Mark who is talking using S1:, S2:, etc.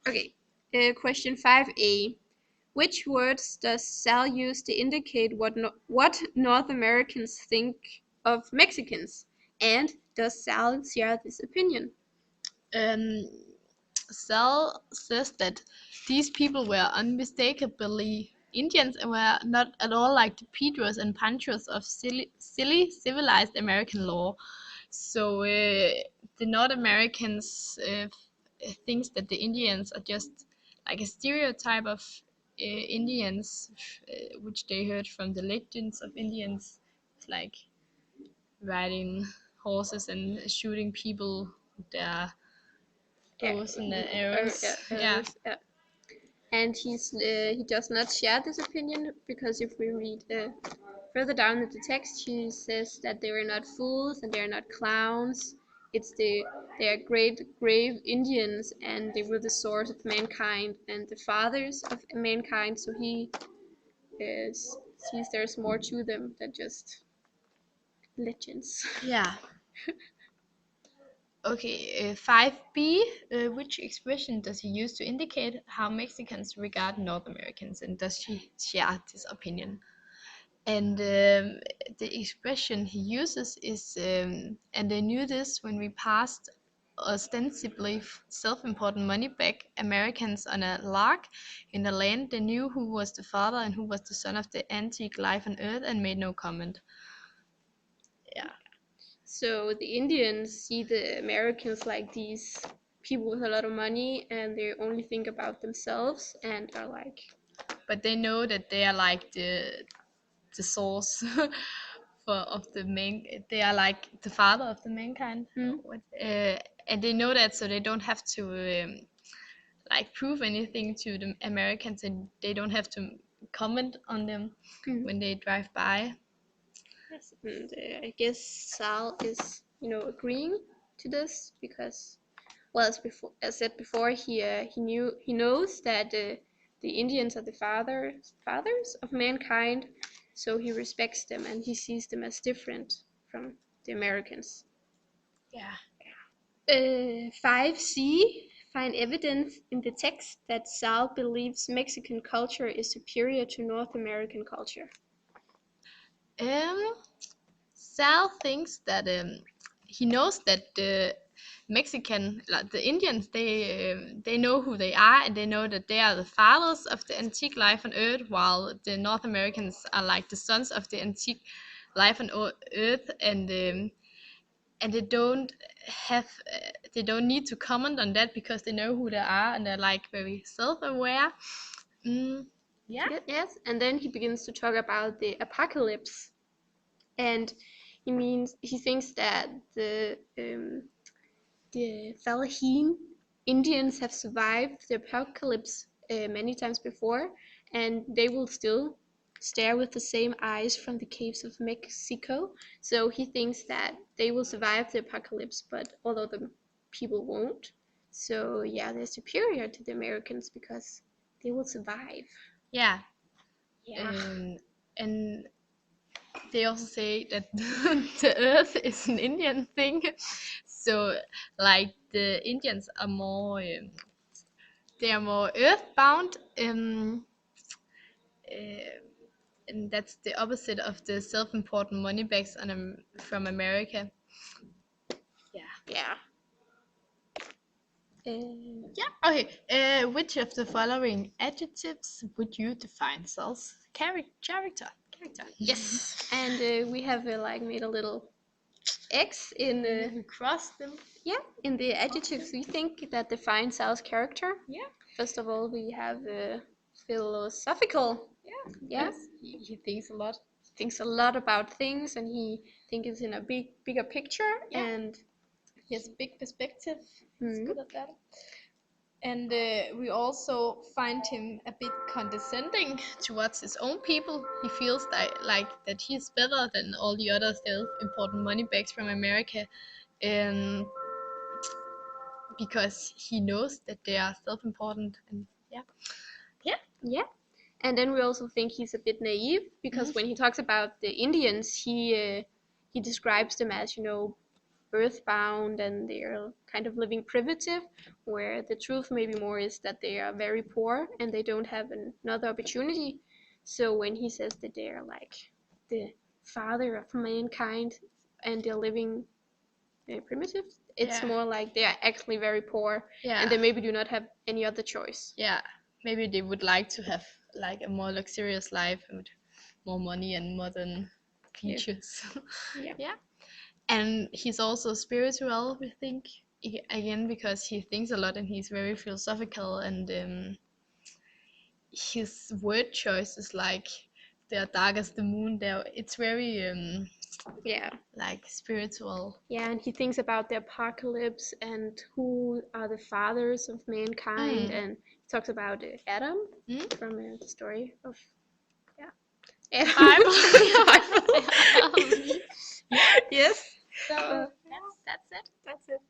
S1: Okay. Question 5A. Which words does Sal use to indicate what North Americans think of Mexicans? And does Sal share this opinion?
S2: Um, Sal says that these people were unmistakably Indians and were not at all like the Pedros and Panchos of silly civilized American law. So the North Americans thinks that the Indians are just like a stereotype of Indians, which they heard from the legends of Indians, like riding horses and shooting people with their bows and their arrows. Yeah.
S1: And he does not share this opinion because if we read further down in the text, he says that they were not fools and they are not clowns. They are great grave Indians and they were the source of mankind and the fathers of mankind. So he sees there's more to them than just legends.
S2: Yeah. Okay, 5B, which expression does he use to indicate how Mexicans regard North Americans, and does she share this opinion? And the expression he uses is, and they knew this when we passed ostensibly self-important money back Americans on a lark in the land. They knew who was the father and who was the son of the antique life on earth and made no comment. Yeah.
S1: So the Indians see the Americans like these people with a lot of money and they only think about themselves and are like,
S2: But they know that they are like the source of the main. They are like the father of the mankind. And they know that, so they don't have to like prove anything to the Americans, and they don't have to comment on them when they drive by.
S1: yes. And I guess Sal is, agreeing to this because, well, as said before, he knows that the Indians are the fathers of mankind, so he respects them and he sees them as different from the Americans.
S2: Yeah.
S1: 5C. Find evidence in the text that Sal believes Mexican culture is superior to North American culture.
S2: Sal thinks that he knows that the Mexican, like the Indians, they know who they are and they know that they are the fathers of the antique life on Earth, while the North Americans are like the sons of the antique life on Earth, and they don't need to comment on that because they know who they are and they're like very self-aware. Yeah.
S1: Yes, and then he begins to talk about the apocalypse, and he thinks that the Fallaheen Indians have survived the apocalypse many times before, and they will still stare with the same eyes from the caves of Mexico. So he thinks that they will survive the apocalypse, but although the people won't. So yeah, they're superior to the Americans because they will survive.
S2: Yeah.
S1: Yeah.
S2: And they also say that the earth is an Indian thing. So like the Indians are more they are more earthbound, uh, and that's the opposite of the self-important money bags from America. Yeah.
S1: Yeah.
S2: Yeah. Okay. Which of the following adjectives would you define Sal's character?
S1: Yes. And we have made a little X in the
S2: We cross them.
S1: in the adjectives we think that define Sal's character.
S2: Yeah.
S1: First of all, we have philosophical.
S2: Yeah.
S1: Yeah,
S2: He thinks a lot.
S1: he thinks a lot about things, and he thinks in a bigger picture.
S2: Yeah.
S1: And
S2: He has a big perspective. He's
S1: Mhm.
S2: good at that. And we also find him a bit condescending towards his own people. He feels like that he's better than all the other self-important money bags from America, um, because he knows that they are self-important. And yeah.
S1: Yeah. And then we also think he's a bit naive because when he talks about the Indians, he describes them as earthbound and they're kind of living primitive, where the truth maybe more is that they are very poor and they don't have another opportunity. So when he says that they're like the father of mankind and they're living primitive, it's
S2: Yeah.
S1: more like they are actually very poor
S2: Yeah.
S1: and they maybe do not have any other choice.
S2: Yeah. Maybe they would like to have like a more luxurious life with more money and modern
S1: Yeah.
S2: features.
S1: Yeah.
S2: Yeah. And he's also spiritual, we think, again, because he thinks a lot and he's very philosophical, and his word choice is like they're dark as the moon. It's very
S1: Yeah.
S2: like spiritual.
S1: Yeah, and he thinks about the apocalypse and who are the fathers of mankind, and he talks about Adam
S2: Mm?
S1: from the story of Adam.
S2: Bible.
S1: Bible. Yes.
S2: So
S1: Uh,
S2: that's it.
S1: That's it.